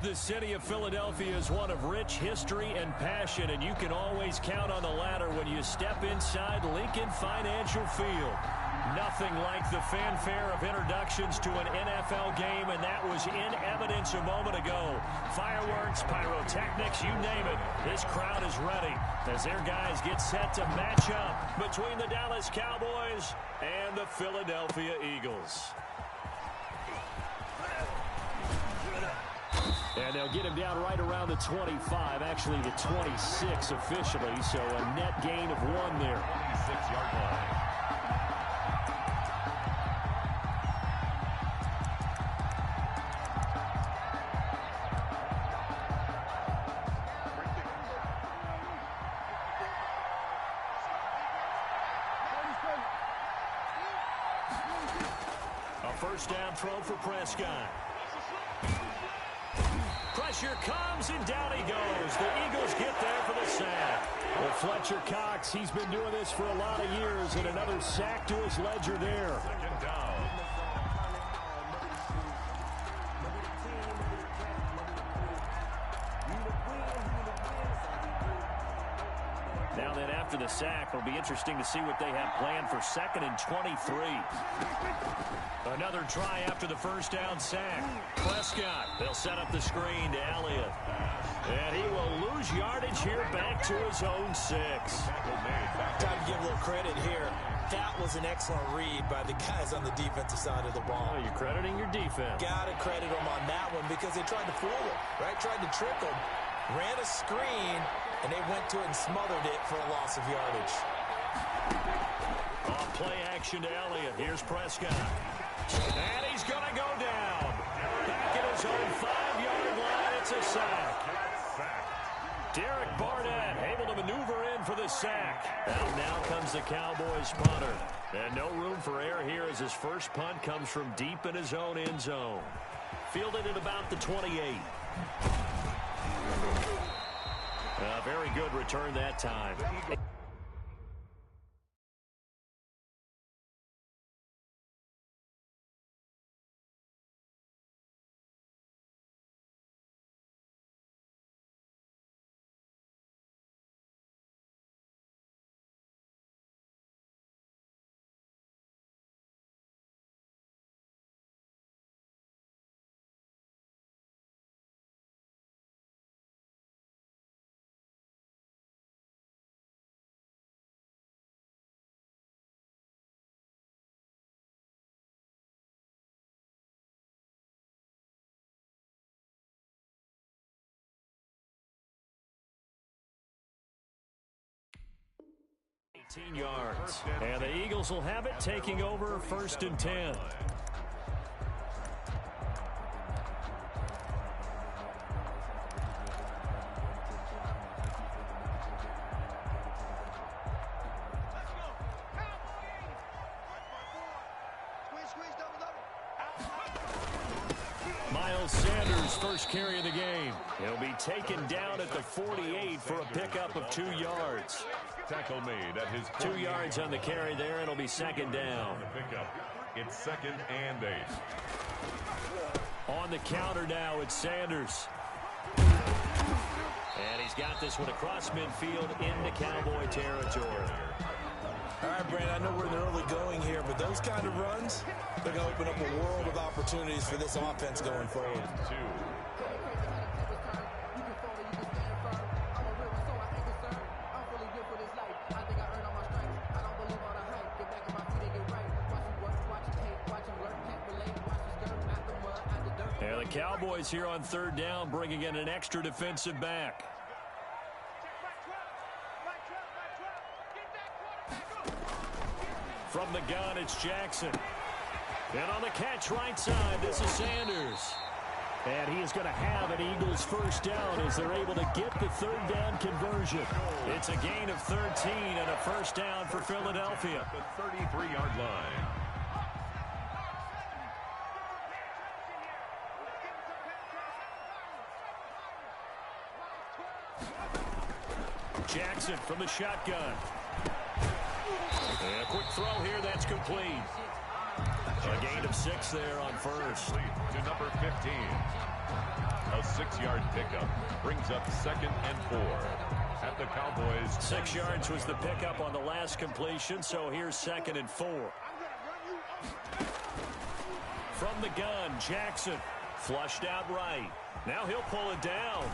The city of Philadelphia is one of rich history and passion, and you can always count on the latter when you step inside Lincoln Financial Field. Nothing like the fanfare of introductions to an NFL game, and that was in evidence a moment ago. Fireworks, pyrotechnics, you name it. This crowd is ready as their guys get set to match up between the Dallas Cowboys and the Philadelphia Eagles. And they'll get him down right around the 25, actually the 26 officially, so a net gain of 1 there. 26-yard line. A first down throw for Prescott. Pressure comes, and down he goes. The Eagles get there for the sack. Well, Fletcher Cox, he's been doing this for a lot of years, and another sack to his ledger there. Second down. Now then, after the sack, it'll be interesting to see what they have planned for 2nd and 23. Another try after the first down sack. Prescott, they'll set up the screen to Elliott. And he will lose yardage here back to his own 6. Time to give a little credit here. That was an excellent read by the guys on the defensive side of the ball. Oh, you're crediting your defense. Got to credit them on that one because they tried to fool him, right? Tried to trick him. Ran a screen, and they went to it and smothered it for a loss of yardage. Off play action to Elliott. Here's Prescott. And he's going to go down. Back at his own 5-yard line. It's a sack. Derek Barnett able to maneuver in for the sack. And now comes the Cowboys punter. And no room for error here as his first punt comes from deep in his own end zone. Fielded at about the 28. A very good return that time. Yards. And the Eagles will have it, taking over 1st and 10. Miles Sanders, first carry of the game. He'll be taken down at the 48 for a pickup of 2 yards. Tackle made at his 2 yards on the carry there. It'll be 2nd down. It's 2nd and 8. On the counter now, it's Sanders. And he's got this one across midfield into Cowboy territory. All right, Brandon, I know we're in the early going here, but those kind of runs, they're going to open up a world of opportunities for this offense going forward. 2. And the Cowboys here on 3rd down, bringing in an extra defensive back. From the gun, it's Jackson. And on the catch right side, this is Sanders. And he is going to have an Eagles first down as they're able to get the 3rd down conversion. It's a gain of 13 and a first down for Philadelphia. The 33-yard line. Jackson from the shotgun. And a quick throw here, that's complete. A gain of 6 there on first. To number 15. A A 6-yard pickup brings up 2nd and 4 at the Cowboys. 6 yards was the pickup on the last completion, so here's 2nd and 4. From the gun, Jackson flushed out right. Now he'll pull it down.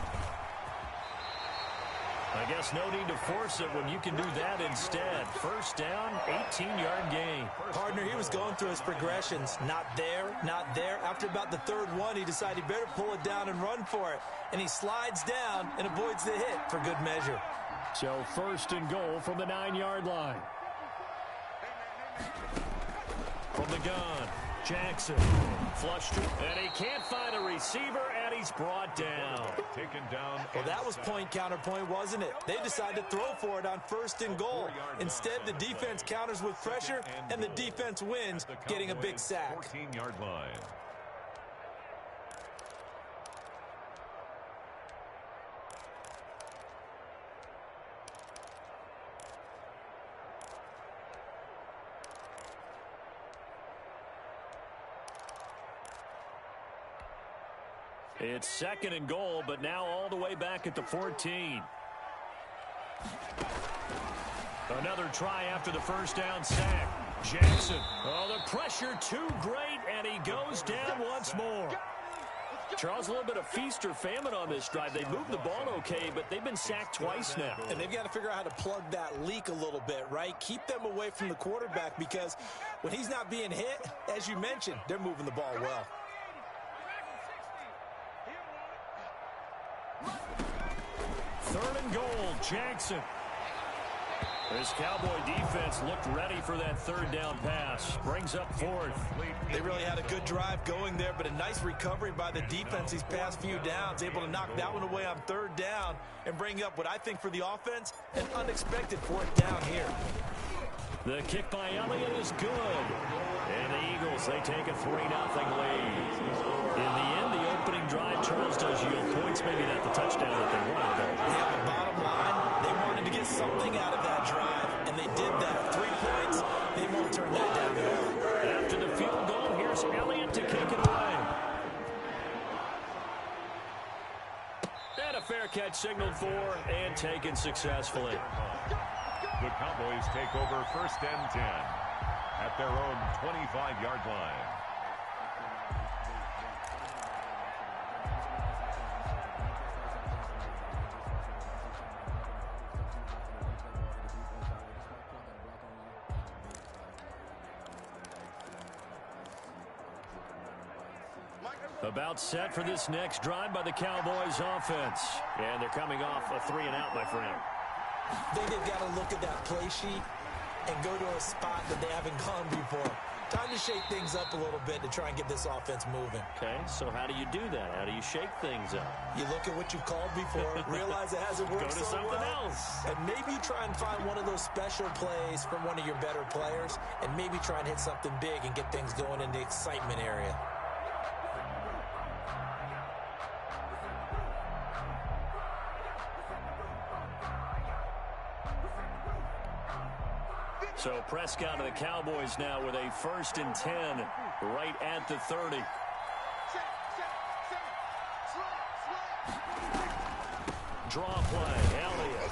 I guess no need to force it when you can do that instead. First down, 18-yard gain. Partner, he was going through his progressions. Not there, not there. After about the third one, he decided he better pull it down and run for it. And he slides down and avoids the hit for good measure. So 1st and goal from the 9-yard line. From the gun, Jackson flushed it, and he can't find a receiver, and he's brought down. Taken down. Well, that was point counterpoint, wasn't it? They decided to throw for it on 1st and goal. Instead, the defense counters with pressure, and the defense wins, getting a big sack. 14-yard line. It's 2nd and goal, but now all the way back at the 14. Another try after the first down sack. Jackson. Oh, the pressure too great, and he goes down once more. Charles, a little bit of feast or famine on this drive. They moved the ball okay, but they've been sacked twice now. And they've got to figure out how to plug that leak a little bit, right? Keep them away from the quarterback, because when he's not being hit, as you mentioned, they're moving the ball well. 3rd and goal, Jackson. This Cowboy defense looked ready for that 3rd down pass. Brings up 4th. They really had a good drive going there, but a nice recovery by the defense these past few downs. Able to knock that one away on 3rd down and bring up what I think for the offense, an unexpected 4th down here. The kick by Elliott is good. And the Eagles, they take a 3-0 lead. In the end, the opening drive, Charles, does yield points. Maybe not the touchdown that they wanted, though. Yeah, but bottom line, they wanted to get something out of that drive, and they did that. 3 points, they won't turn that down at all. After the field goal, here's Elliott to kick it away. And a fair catch signaled for and taken successfully. The Cowboys take over 1st and 10 at their own 25-yard line. About set for this next drive by the Cowboys offense. And thee coming off a 3-and-out, my friend. I think they've got to look at that play sheet and go to a spot that they haven't gone before. Time to shake things up a little bit to try and get this offense moving. Okay, so how do you do that? How do you shake things up? You look at what you've called before, realize it hasn't worked Go to something else. and maybe you try and find one of those special plays from one of your better players, and maybe try and hit something big and get things going in the excitement area. So Prescott of the Cowboys now with a 1st and 10 right at the 30. Draw play, Elliott.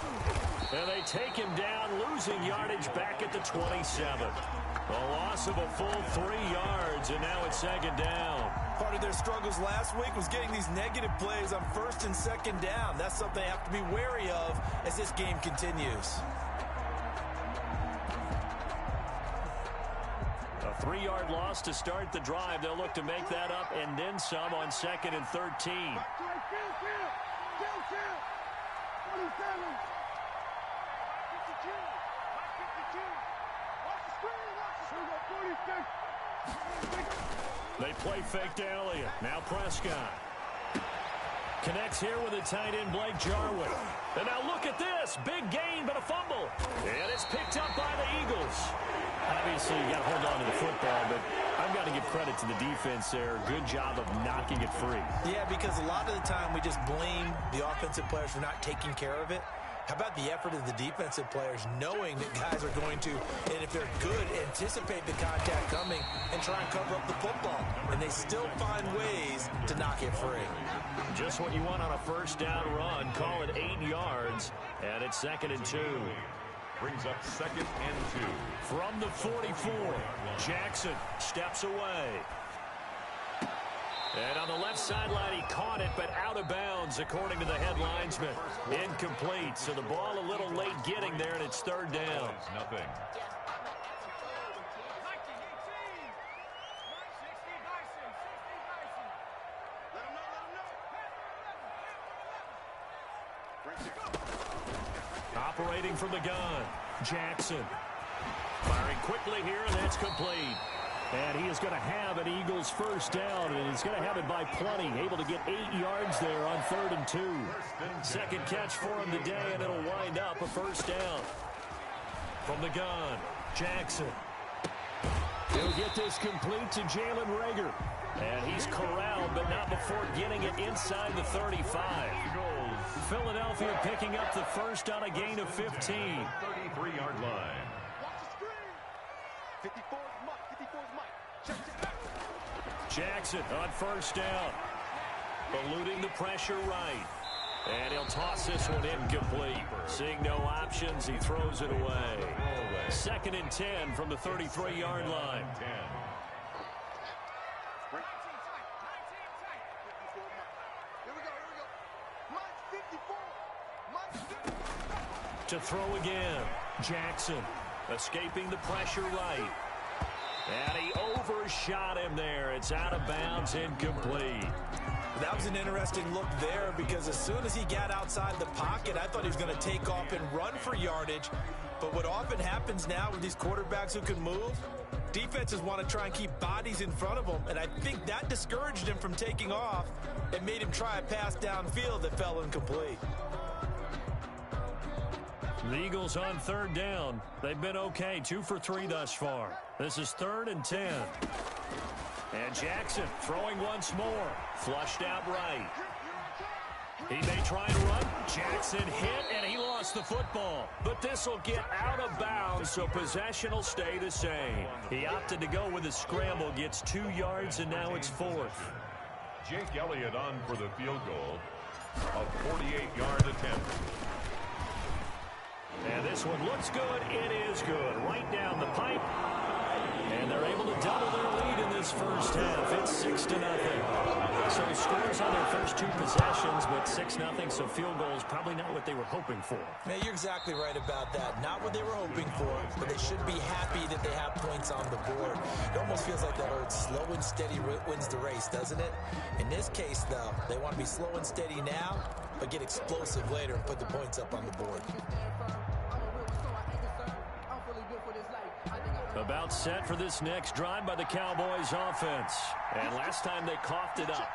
And they take him down, losing yardage back at the 27. A loss of a full 3 yards, and now it's 2nd down. Part of their struggles last week was getting these negative plays on 1st and 2nd down. That's something they have to be wary of as this game continues. A 3-yard loss to start the drive. They'll look to make that up and then some on 2nd and 13. They play fake to Elliott. Now Prescott. Connects here with a tight end, Blake Jarwin. And now look at this. Big gain, but a fumble. And it's picked up by the Eagles. Obviously, you got to hold on to the football, but I've got to give credit to the defense there. Good job of knocking it free. Yeah, because a lot of the time we just blame the offensive players for not taking care of it. How about the effort of the defensive players knowing that guys are going to, and if they're good, anticipate the contact coming and try and cover up the football. And they still find ways to knock it free. Just what you want on a first down run. Call it 8 yards, and it's 2nd and 2. Brings up 2nd and 2. From the 44, Jackson steps away. And on the left sideline, he caught it, but out of bounds, according to the head linesman. Incomplete, so the ball a little late getting there, and it's 3rd down. Nothing. Operating from the gun, Jackson. Firing quickly here, and that's complete. And he is going to have an Eagles first down, and he's going to have it by plenty. Able to get 8 yards there on 3rd and 2. Second catch for him today, and it'll wind up a first down. From the gun, Jackson. He'll get this complete to Jalen Reagor. And he's corralled, but not before getting it inside the 35. Philadelphia picking up the first on a gain of 15. 33-yard line. Jackson on first down. Eluding the pressure right. And he'll toss this one incomplete. Seeing no options, he throws it away. 2nd and 10 from the 33-yard line. To throw again, Jackson escaping the pressure right. And he overshot him there. It's out of bounds, incomplete. That was an interesting look there because as soon as he got outside the pocket, I thought he was going to take off and run for yardage. But what often happens now with these quarterbacks who can move, defenses want to try and keep bodies in front of them, and I think that discouraged him from taking off and made him try a pass downfield that fell incomplete. The Eagles on 3rd down. They've been okay, 2 for 3 thus far. This is 3rd and 10. And Jackson throwing once more. Flushed out right. He may try and run. Jackson hit, and he lost the football. But this will get out of bounds, so possession will stay the same. He opted to go with a scramble, gets 2 yards, and now it's 4th. Jake Elliott on for the field goal. A 48-yard attempt. And this one looks good. It is good. Right down the pipe. And they're able to double their lead in this first half. It's 6-0. So scores on their first 2 possessions, but 6-0, so field goal is probably not what they were hoping for. Man, you're exactly right about that. Not what they were hoping for, but they should be happy that they have points on the board. It almost feels like that old slow and steady wins the race, doesn't it? In this case, though, they want to be slow and steady now, but get explosive later and put the points up on the board. About set for this next drive by the Cowboys offense. And last time they coughed it up,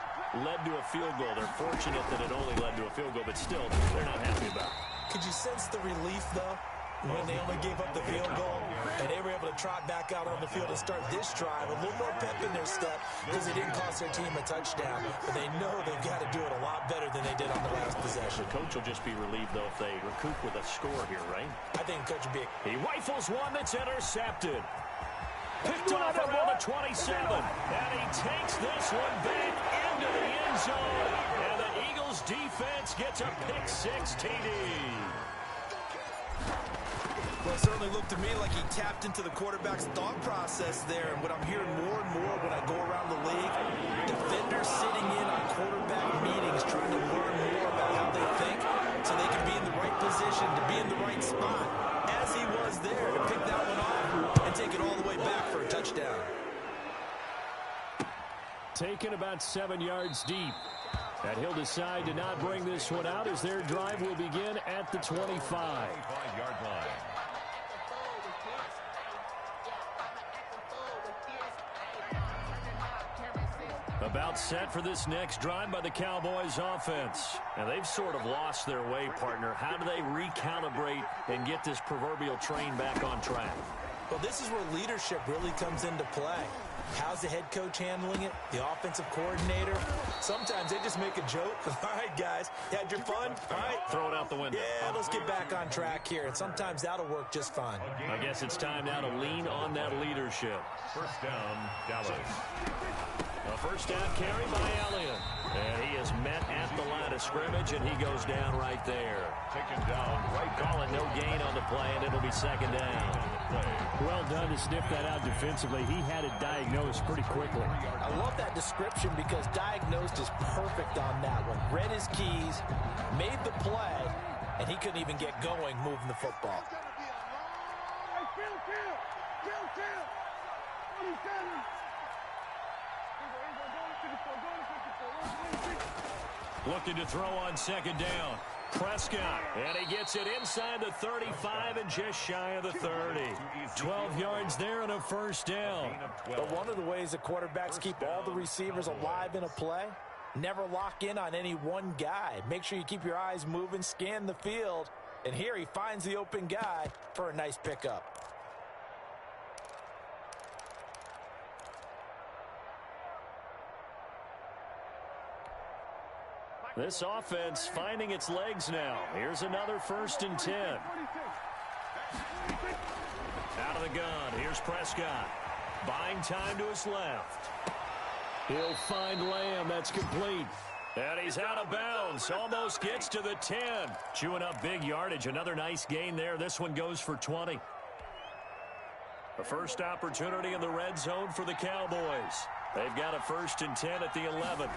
led to a field goal. They're fortunate that it only led to a field goal, but still, they're not happy about it. Could you sense the relief, though, when they only gave up the field goal and they were able to trot back out on the field and start this drive a little more pep in their step because it didn't cost their team a touchdown, but they know they've got to do it a lot better than they did on the last possession. The coach will just be relieved, though, if they recoup with a score here, right? I think coach will be. He rifles one that's intercepted. Picked off around the 27, and he takes this one back into the end zone, and the Eagles defense gets a pick-6 TD. Well, it certainly looked to me like he tapped into the quarterback's thought process there, and what I'm hearing more and more when I go around the league, defenders sitting in on quarterback meetings trying to learn more about how they think so they can be in the right position, to be in the right spot, as he was there to pick that one off and take it all the way back for a touchdown. Taken about 7 yards deep. And he'll decide to not bring this one out as their drive will begin at the 25. 25-yard line. About set for this next drive by the Cowboys offense. And they've sort of lost their way, partner. How do they recalibrate and get this proverbial train back on track? Well, this is where leadership really comes into play. How's the head coach handling it? The offensive coordinator? Sometimes they just make a joke. All right, guys, you had your fun? All right. Throw it out the window. Yeah, let's get back on track here, and sometimes that'll work just fine. I guess it's time now to lean on that leadership. First down, Dallas. A first down carry by Elliott. And he is met at the line of scrimmage, and he goes down right there. Taken down right. Call it no gain on the play, and it'll be second down. Well done to sniff that out defensively. He had it diagnosed pretty quickly. I love that description because diagnosed is perfect on that one. Read his keys, made the play, and he couldn't even get going moving the football. Looking to throw on second down. Prescott, and he gets it inside the 35 and just shy of the 30. 12 yards there and a first down. But one of the ways the quarterbacks keep all the receivers alive in a play, never lock in on any one guy. Make sure you keep your eyes moving, scan the field, and here he finds the open guy for a nice pickup. This offense finding its legs now. Here's another 1st and 10. Out of the gun. Here's Prescott. Buying time to his left. He'll find Lamb. That's complete. And he's out of bounds. Almost gets to the 10. Chewing up big yardage. Another nice gain there. This one goes for 20. The first opportunity in the red zone for the Cowboys. They've got a 1st and 10 at the 11.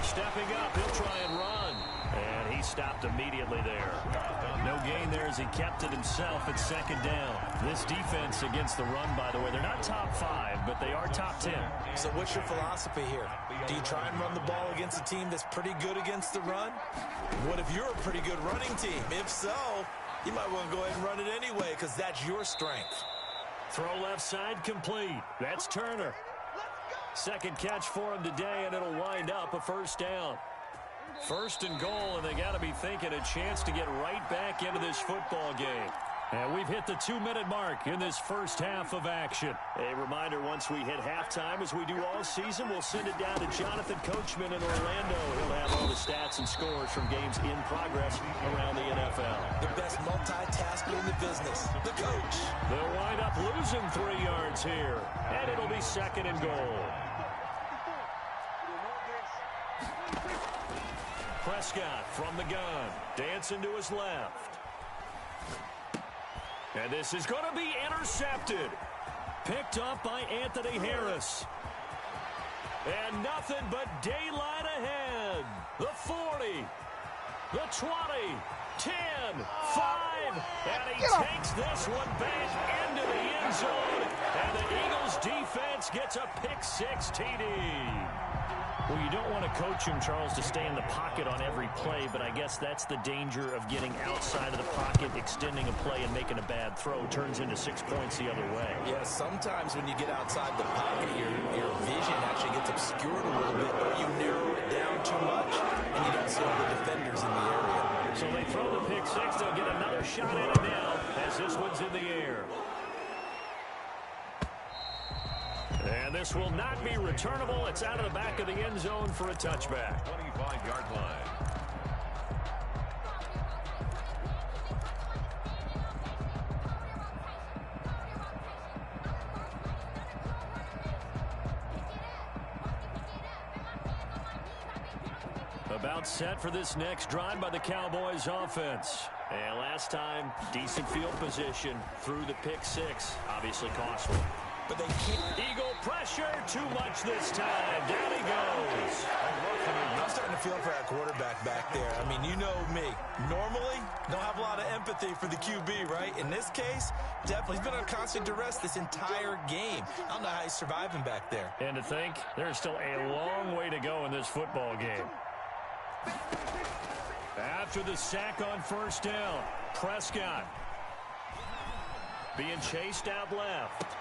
Stepping up, he'll try and run. And he stopped immediately there. No gain there as he kept it himself at second down. This defense against the run, by the way, they're not top 5, but they are top 10. So what's your philosophy here? Do you try and run the ball against a team that's pretty good against the run? What if you're a pretty good running team? If so, you might want to go ahead and run it anyway because that's your strength. Throw left side complete. That's Turner. Second catch for him today, and it'll wind up a first down. 1st and goal, and they got to be thinking a chance to get right back into this football game. And we've hit the 2-minute mark in this first half of action. A reminder, once we hit halftime, as we do all season, we'll send it down to Jonathan Coachman in Orlando. He'll have all the stats and scores from games in progress around the NFL. The best multitasker in the business, the coach. They'll wind up losing 3 yards here, and it'll be 2nd and goal. Prescott from the gun, dancing to his left. And this is going to be intercepted. Picked up by Anthony Harris. And nothing but daylight ahead. The 40, the 20, 10, 5, and he takes this one back into the end zone. And the Eagles defense gets a pick-6 TD. Well, you don't want to coach him, Charles, to stay in the pocket on every play, but I guess that's the danger of getting outside of the pocket, extending a play, and making a bad throw. Turns into 6 points the other way. Yeah, sometimes when you get outside the pocket, your vision actually gets obscured a little bit, or you narrow it down too much, and you don't see all the defenders in the area. So they throw the pick-6. They'll get another shot at it now as this one's in the air. And this will not be returnable. It's out of the back of the end zone for a touchback. 25-yard line. About set for this next drive by the Cowboys offense. And last time, decent field position through the pick-6. Obviously costly. But they can't. Eagle pressure, too much this time. Down he goes. I'm starting to feel for that quarterback back there. I mean, you know me. Normally, don't have a lot of empathy for the QB, right? In this case, definitely. He's been on constant duress this entire game. I don't know how he's surviving back there. And to think, there's still a long way to go in this football game. After the sack on first down, Prescott being chased out left.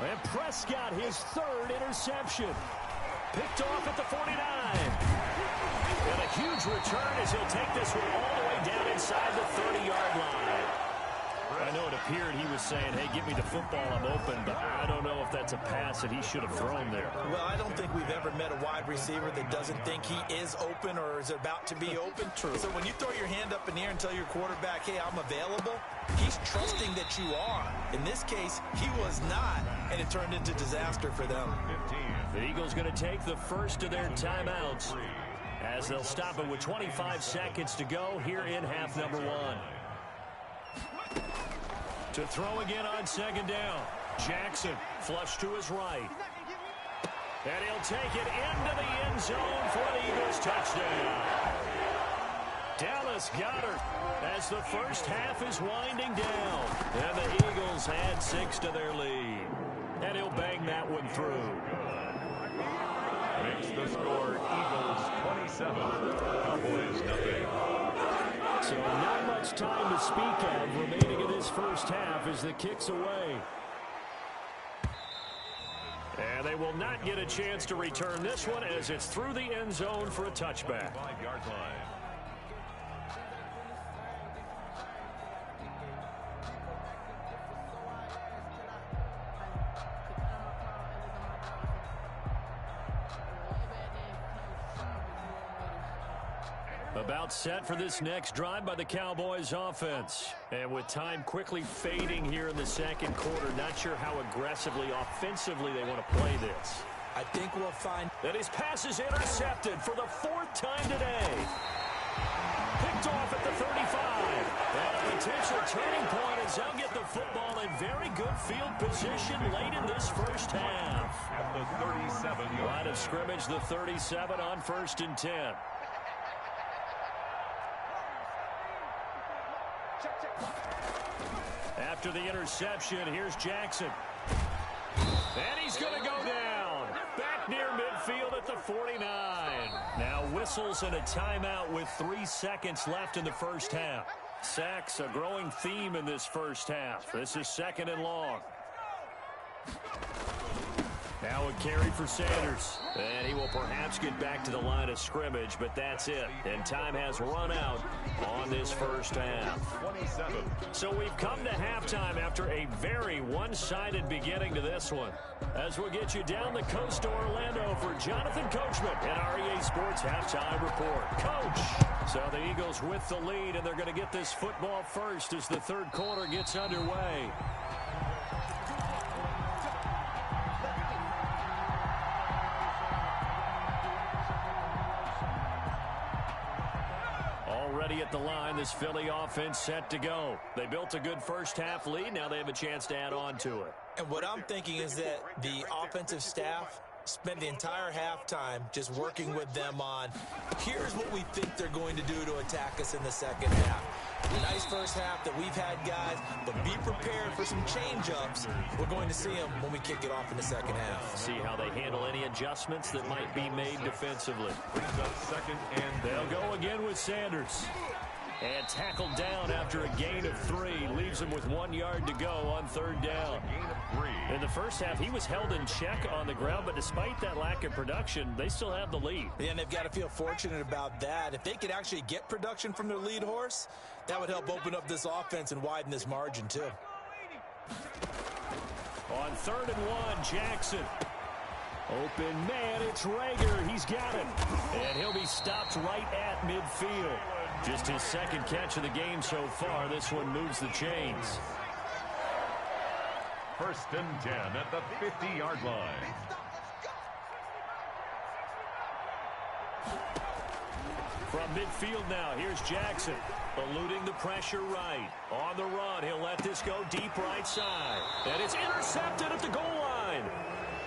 And Prescott, his 3rd interception. Picked off at the 49. And a huge return as he'll take this one all the way down inside the 30-yard line. I know it appeared he was saying, hey, give me the football, I'm open, but I don't know if that's a pass that he should have thrown there. Well, I don't think we've ever met a wide receiver that doesn't think he is open or is about to be open. True. So when you throw your hand up in the air and tell your quarterback, hey, I'm available, he's trusting that you are. In this case, he was not, and it turned into disaster for them. 15. The Eagles going to take the first of their timeouts as they'll stop it with 25 seconds to go here in half number one. To throw again on second down. Jackson flush to his right. And he'll take it into the end zone for the Eagles touchdown. Dallas Goedert as the first half is winding down. And the Eagles add 6 to their lead. And he'll bang that one through. Makes the score Eagles 27, Cowboys nothing. So not much time to speak of remaining in this first half as the kick's away. And they will not get a chance to return this one as it's through the end zone for a touchback. 5-yard line. About set for this next drive by the Cowboys offense. And with time quickly fading here in the second quarter, not sure how aggressively, offensively they want to play this. I think we'll find that his pass is intercepted for the 4th time today. Picked off at the 35. And a potential turning point as they'll get the football in very good field position late in this first half. At the 37. Line of scrimmage, the 37 on 1st and 10. After the interception, here's Jackson. And he's going to go down. Back near midfield at the 49. Now whistles and a timeout with 3 seconds left in the first half. Sacks, a growing theme in this first half. This is 2nd and long. Now a carry for Sanders. And he will perhaps get back to the line of scrimmage, but that's it. And time has run out on this first half. 27. So we've come to halftime after a very one-sided beginning to this one. As we'll get you down the coast to Orlando for Jonathan Coachman and our EA Sports Halftime Report. Coach! So the Eagles with the lead, and they're going to get this football first as the third quarter gets underway. Already at the line, this Philly offense set to go. They built a good first half lead. Now they have a chance to add on to it. And what I'm thinking is that the offensive staff spent the entire halftime just working with them on, here's what we think they're going to do to attack us in the second half. A nice first half that we've had, guys, but be prepared for some change-ups. We're going to see them when we kick it off in the second half. See how they handle any adjustments that might be made defensively. Brings up 2nd and They'll go again with Sanders. And tackled down after a gain of 3. Leaves him with 1 yard to go on 3rd down. gain of 3. In the first half, he was held in check on the ground, but despite that lack of production, they still have the lead. And they've got to feel fortunate about that. If they could actually get production from their lead horse, that would help open up this offense and widen this margin, too. On 3rd and 1, Jackson. Open man, it's Rager. He's got him. And he'll be stopped right at midfield. Just his 2nd catch of the game so far. This one moves the chains. 1st and 10 at the 50-yard line. From midfield now, here's Jackson. Eluding the pressure right. On the run, he'll let this go deep right side. And it's intercepted at the goal line.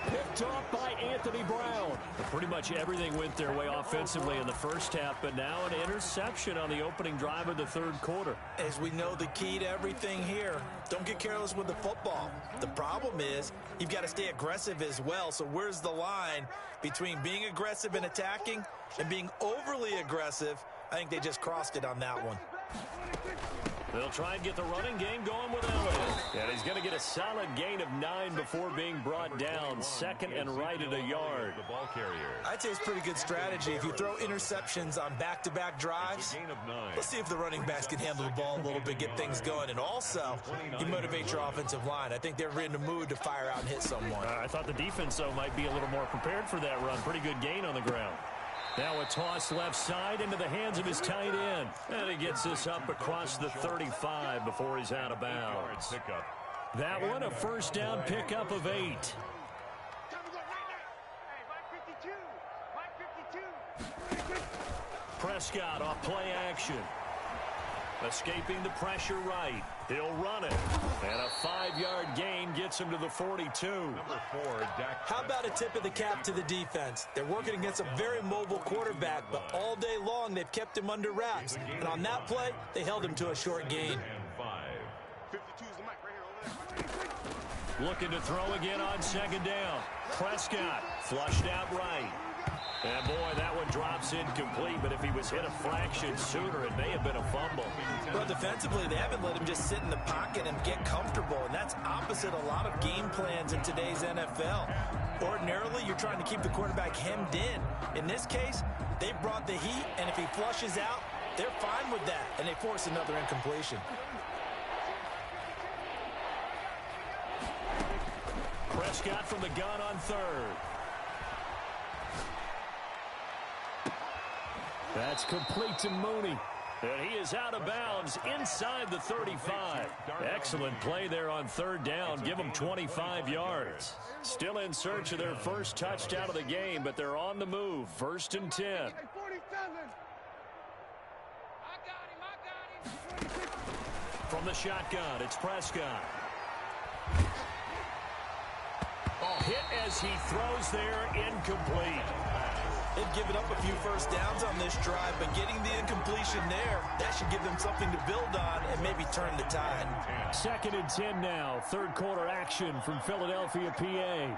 Picked off by Anthony Brown. Pretty much everything went their way offensively in the first half, but now an interception on the opening drive of the 3rd quarter. As we know, the key to everything here, don't get careless with the football. The problem is you've got to stay aggressive as well. So where's the line between being aggressive and attacking and being overly aggressive? I think they just crossed it on that one. They'll try and get the running game going with Elliott. And he's going to get a solid gain of 9 before being brought down. Second and right at a yard. The ball carrier. I'd say it's pretty good strategy. If you throw interceptions on back-to-back drives, let's see if the running backs can handle the ball a little bit, get things going. And also, you motivate your offensive line. I think they're in the mood to fire out and hit someone. I thought the defense, though, might be a little more prepared for that run. Pretty good gain on the ground. Now a toss left side into the hands of his tight end. And he gets this up across the 35 before he's out of bounds. That one, a first down pickup of 8. Prescott off play action. Escaping the pressure right. He'll run it. And a 5-yard gain gets him to the 42. How about a tip of the cap to the defense? They're working against a very mobile quarterback, but all day long they've kept him under wraps. And on that play, they held him to a short gain. Looking to throw again on second down. Prescott flushed out right. And, boy, that one drops incomplete, but if he was hit a fraction sooner, it may have been a fumble. Well, defensively, they haven't let him just sit in the pocket and get comfortable, and that's opposite a lot of game plans in today's NFL. Ordinarily, you're trying to keep the quarterback hemmed in. In this case, they brought the heat, and if he flushes out, they're fine with that, and they force another incompletion. Prescott from the gun on third. That's complete to Mooney. And he is out of bounds inside the 35. Excellent play there on third down. Give them 25 yards. Still in search of their first touchdown of the game, but they're on the move. 1st and 10. From the shotgun, it's Prescott. Hit as he throws there, incomplete. They've given up a few first downs on this drive, but getting the incompletion there, that should give them something to build on and maybe turn the tide. 2nd and 10 now. Third quarter action from Philadelphia, PA.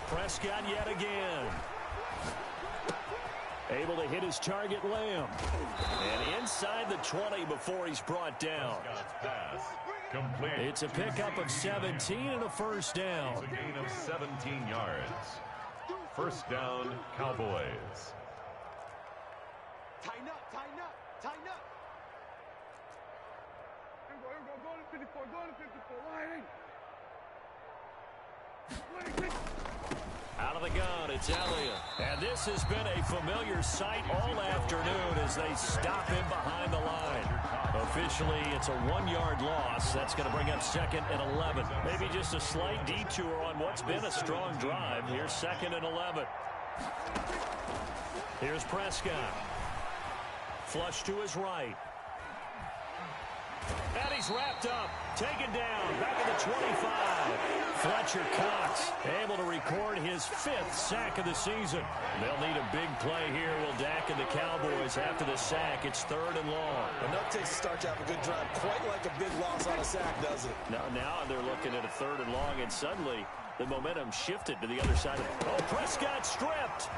Prescott yet again. Able to hit his target, Lamb. And inside the 20 before he's brought down. It's a pickup of 17 and a first down. It's a gain of 17 yards. First down, Cowboys. Tighten up, tighten up, tighten up. Here we go, go to 54, go to 54, wide. Out of the gun, it's Elliott. And this has been a familiar sight all afternoon as they stop him behind the line. Officially, it's a 1-yard loss. That's going to bring up 2nd and 11. Maybe just a slight detour on what's been a strong drive. Here's 2nd and 11. Here's Prescott. Flush to his right. And he's wrapped up. Taken down. Back at the 25. Fletcher Cox able to record his 5th sack of the season. They'll need a big play here. Will Dak and the Cowboys after the sack. It's 3rd and long. Enough takes a start to have a good drive. Quite like a big loss on a sack, does it? Now they're looking at a 3rd and long, and suddenly the momentum shifted to the other side of it. Oh, Prescott stripped.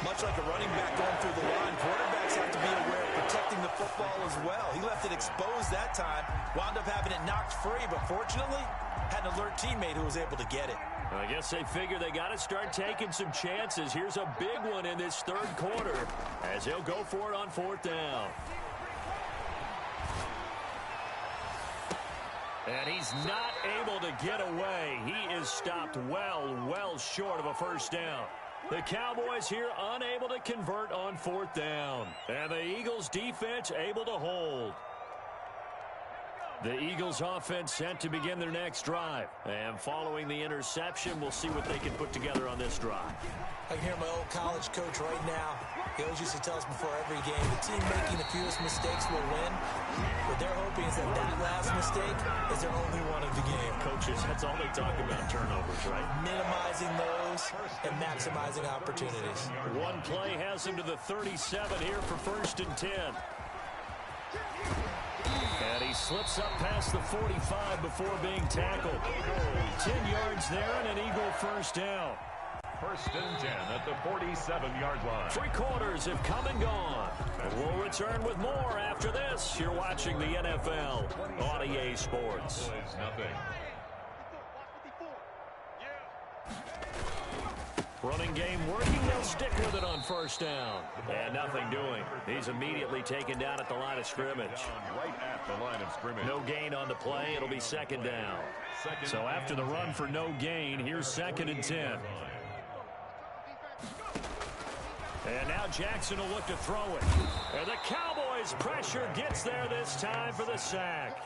Much like a running back going through the line, quarterbacks have to be aware of protecting the football as well. He left it exposed that time, wound up having it knocked free, but fortunately, had an alert teammate who was able to get it. I guess they figure they got to start taking some chances. Here's a big one in this 3rd quarter as he'll go for it on 4th down. And he's not able to get away. He is stopped well short of a first down. The Cowboys here unable to convert on 4th down. And the Eagles defense able to hold. The Eagles offense set to begin their next drive. And following the interception, we'll see what they can put together on this drive. I can hear my old college coach right now. He always used to tell us before every game, the team making the fewest mistakes will win. What they're hoping is that last mistake is their only one of the game. Coaches, that's all they talk about, turnovers, right? Minimizing those and maximizing opportunities. One play has him to the 37 here for 1st and 10. And he slips up past the 45 before being tackled. 10 yards there and an Eagle first down. First and 10 at the 47-yard line. 3 quarters have come and gone. We'll return with more after this. You're watching the NFL on EA Sports. Nothing. Running game working. They'll stick with it on first down. And nothing doing. He's immediately taken down at the line of scrimmage. Right at the line of scrimmage. No gain on the play. It'll be second down. So after the run for no gain, here's second and 10. And now Jackson will look to throw it. And the Cowboys' pressure gets there this time for the sack.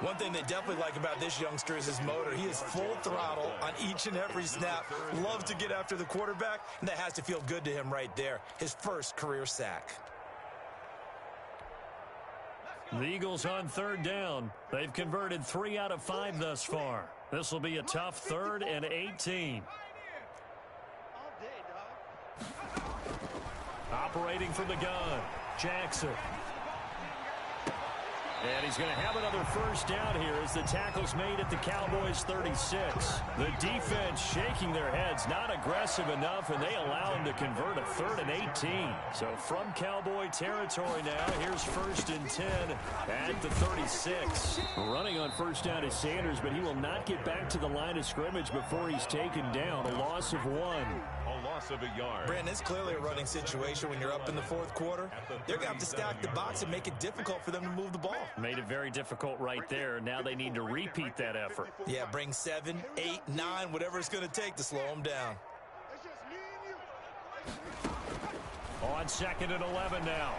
One thing they definitely like about this youngster is his motor. He is full throttle on each and every snap. Loves to get after the quarterback, and that has to feel good to him right there. His first career sack. The Eagles on third down. They've converted 3 out of 5 thus far. This will be a tough 3rd and 18. Operating from the gun, Jackson. And he's going to have another first down here as the tackle's made at the Cowboys' 36. The defense shaking their heads, not aggressive enough, and they allow him to convert a 3rd and 18. So from Cowboy territory now, here's first and 10 at the 36. Running on first down is Sanders, but he will not get back to the line of scrimmage before he's taken down. A loss of 1. Of a yard. Brandon, it's clearly a running situation when you're up in the 4th quarter. They're going to have to stack the box and make it difficult for them to move the ball. Made it very difficult right there. Now they need to repeat that effort. Yeah, bring 7, 8, 9, whatever it's going to take to slow them down. On 2nd and 11 now.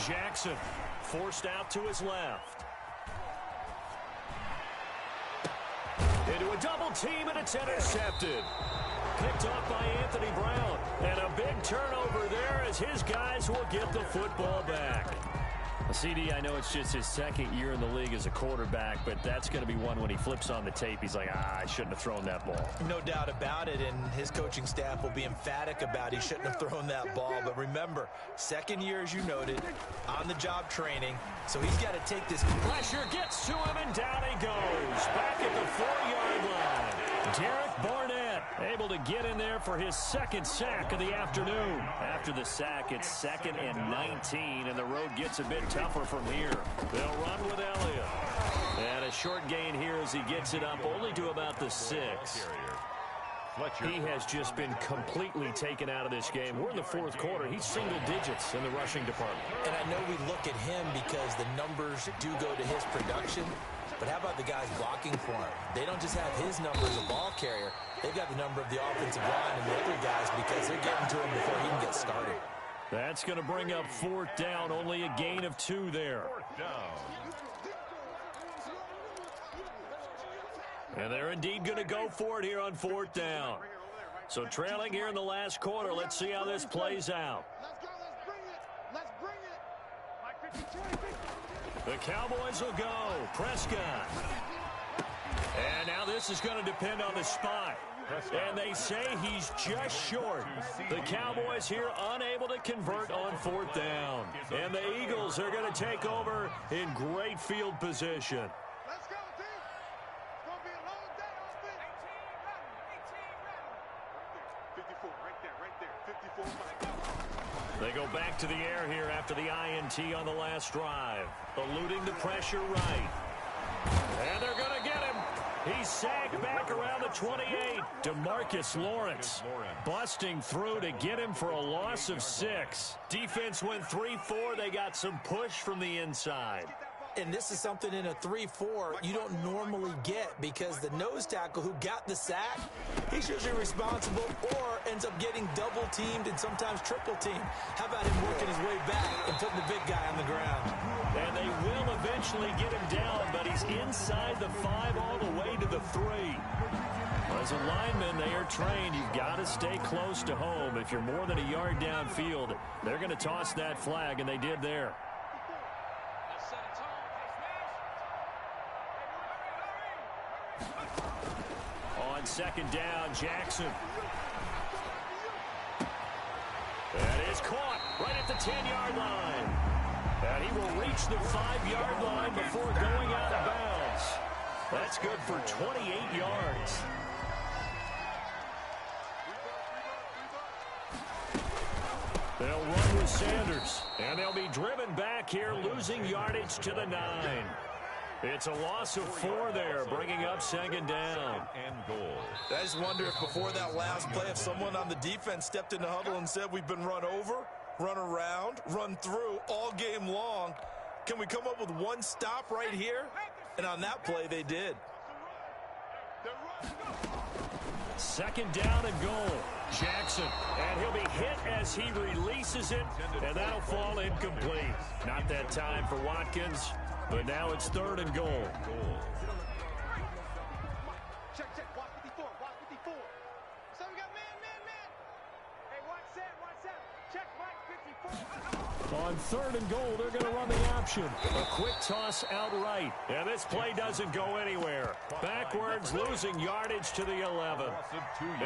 Jackson forced out to his left. Into a double team, and it's intercepted. Picked off by Anthony Brown. And a big turnover there as his guys will get the football back. CD, I know it's just his 2nd year in the league as a quarterback, but that's going to be one when he flips on the tape. He's like, I shouldn't have thrown that ball. No doubt about it, and his coaching staff will be emphatic about he shouldn't have thrown that ball. But remember, 2nd year, as you noted, on-the-job training, so he's got to take this. Pressure gets to him, and down he goes. Back at the 4-yard line. Derek Barnett able to get in there for his 2nd sack of the afternoon. After the sack, it's 2nd and 19, and the road gets a bit tougher from here. They'll run with Elliott. And a short gain here as he gets it up only to about the 6. He has just been completely taken out of this game. We're in the 4th quarter. He's single digits in the rushing department. And I know we look at him because the numbers do go to his production. But how about the guys blocking for him? They don't just have his number as a ball carrier. They've got the number of the offensive line and the other guys because they're getting to him before he can get started. That's going to bring up 4th down. Only a gain of 2 there. 4th down. And they're indeed going to go for it here on 4th down. So trailing here in the last quarter. Let's see how this plays out. Let's bring it. The Cowboys will go. Prescott. And now this is going to depend on the spot. And they say he's just short. The Cowboys here unable to convert on 4th down. And the Eagles are going to take over in great field position. Let's go, team. It's going to be a long day on this. 54, right there. 54. They go back to the air here after the INT on the last drive. Eluding the pressure right. And they're going to get him. He's sagged back around the 28. DeMarcus Lawrence busting through to get him for a loss of 6. Defense went 3-4. They got some push from the inside. And this is something in a 3-4 you don't normally get because the nose tackle who got the sack, he's usually responsible or ends up getting double teamed and sometimes triple teamed. How about him working his way back and putting the big guy on the ground? And they will eventually get him down, but he's inside the 5 all the way to the 3. As a lineman, they are trained. You've got to stay close to home. If you're more than a yard downfield, they're going to toss that flag, and they did there. On 2nd down, Jackson. That is caught right at the 10-yard line. And he will reach the 5-yard line before going out of bounds. That's good for 28 yards. They'll run with Sanders, and they'll be driven back here, losing yardage to the 9. It's a loss of 4 there, bringing up second down. And goal. I just wonder if before that last play, if someone on the defense stepped in the huddle and said, we've been run over, run around, run through all game long. Can we come up with one stop right here? And on that play, they did. Second down and goal. Jackson, and he'll be hit as he releases it, and that'll fall incomplete. Not that time for Watkins, but now it's third and goal. Check, watch 54, watch 54. So we got man. Hey, watch that. Check, Mike, 54. On third and goal, they're going to run the option. A quick toss outright, and this play doesn't go anywhere. Backwards, losing yardage to the 11.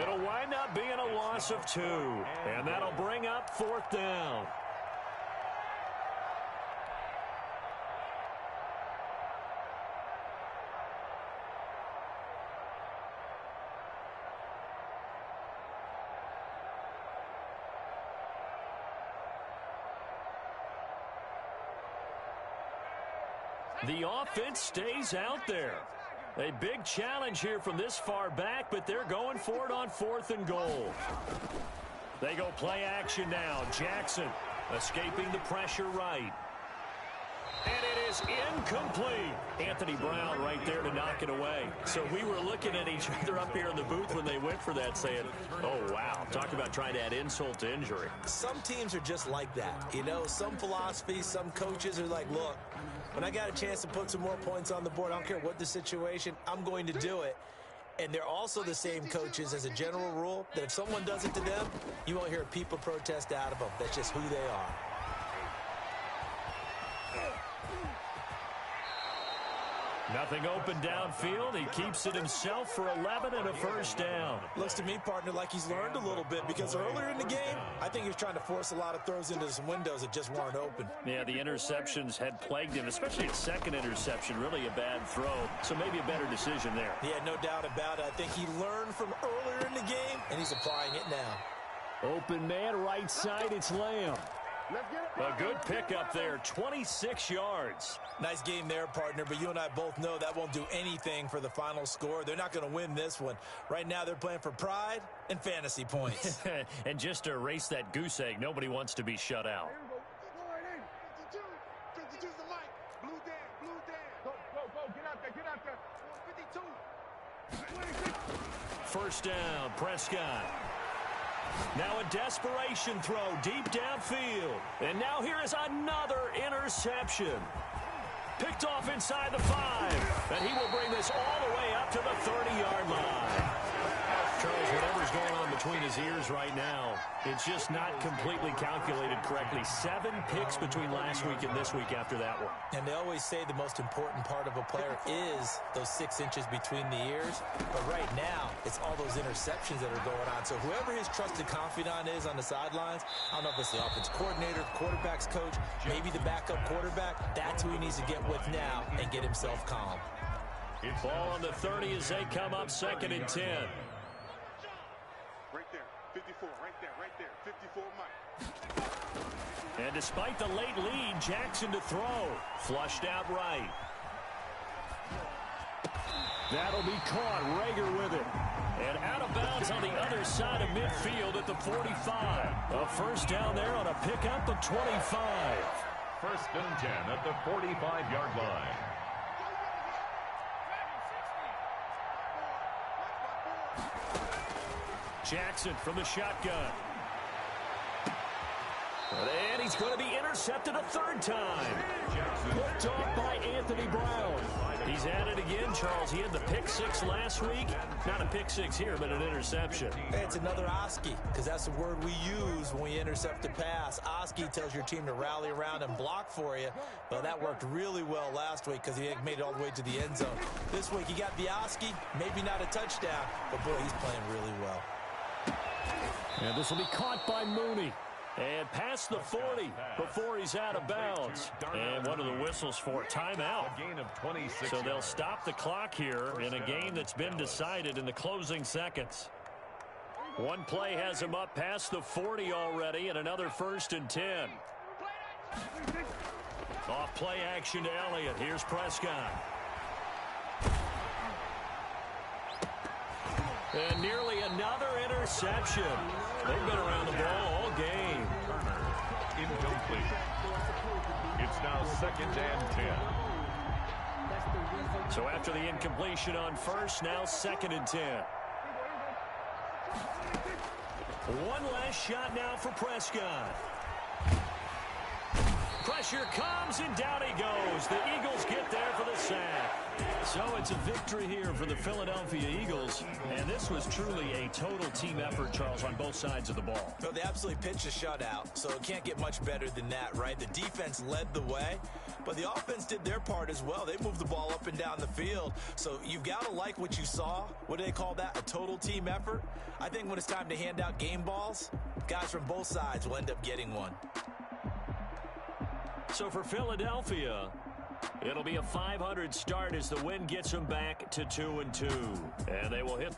It'll wind up being a loss of 2, and that'll bring up fourth down. The offense stays out there. A big challenge here from this far back, but they're going for it on fourth and goal. They go play action now. Jackson escaping the pressure right. And it is incomplete. Anthony Brown right there to knock it away. So we were looking at each other up here in the booth when they went for that saying, oh, wow, talk about trying to add insult to injury. Some teams are just like that. You know, some philosophies, some coaches are like, look, when I got a chance to put some more points on the board, I don't care what the situation, I'm going to do it. And they're also the same coaches as a general rule that if someone does it to them, you won't hear people protest out of them. That's just who they are. Nothing open downfield. He keeps it himself for 11 and a first down. Looks to me, partner, like he's learned a little bit because earlier in the game, I think he was trying to force a lot of throws into some windows that just weren't open. Yeah, the interceptions had plagued him, especially his second interception, really a bad throw. So maybe a better decision there. Yeah, no doubt about it. I think he learned from earlier in the game, and he's applying it now. Open man, right side, it's Lamb. A good pickup there, 26 yards. Nice game there, partner, but you and I both know that won't do anything for the final score. They're not going to win this one. Right now, they're playing for pride and fantasy points. And just to erase that goose egg, nobody wants to be shut out. 52's the mic. Blue down. Go, get out there. 52. First down, Prescott. Now a desperation throw deep downfield. And now here is another interception. Picked off inside the 5. And he will bring this all the way up to the 30-yard line. Charles, whatever's going on between his ears right now, it's just not completely calculated correctly. 7 picks between last week and this week after that one. And they always say the most important part of a player is those 6 inches between the ears. But right now, it's all those interceptions that are going on. So whoever his trusted confidant is on the sidelines, I don't know if it's the offense coordinator, quarterback's coach, maybe the backup quarterback, that's who he needs to get with now and get himself calm. Ball on the 30 as they come up second and 10. Right there. 54. Right there. 54 Mike. And despite the late lead, Jackson to throw. Flushed out right. That'll be caught. Rager with it. And out of bounds on the other side of midfield at the 45. A first down there on a pickup of 25. First and 10 at the 45-yard line. Jackson from the shotgun. And he's going to be intercepted a third time. Picked off by Anthony Brown. He's at it again, Charles. He had the pick 6 last week. Not a pick 6 here, but an interception. Hey, it's another Oski, because that's the word we use when we intercept a pass. Oski tells your team to rally around and block for you. Well, that worked really well last week because he made it all the way to the end zone. This week, he got the Oski, maybe not a touchdown, but boy, he's playing really well. And this will be caught by Mooney. And past the 40 before he's out of bounds. And one of the whistles for timeout. A gain of 26 So they'll yards. stop the clock here in a game that's been decided in the closing seconds. One play has him up past the 40 already, and another 1st and 10. Off play action to Elliott. Here's Prescott. And nearly another interception. They've been around the ball all game. Incomplete. It's now 2nd and 10. So after the incompletion on first, now 2nd and 10. One last shot now for Prescott. Pressure comes, and down he goes. The Eagles get there for the sack. So it's a victory here for the Philadelphia Eagles. And this was truly a total team effort, Charles, on both sides of the ball. No, they absolutely pitched a shutout, so it can't get much better than that, right? The defense led the way, but the offense did their part as well. They moved the ball up and down the field. So you've got to like what you saw. What do they call that? A total team effort? I think when it's time to hand out game balls, guys from both sides will end up getting one. So for Philadelphia, it'll be a .500 start as the win gets them back to 2-2. And they will hit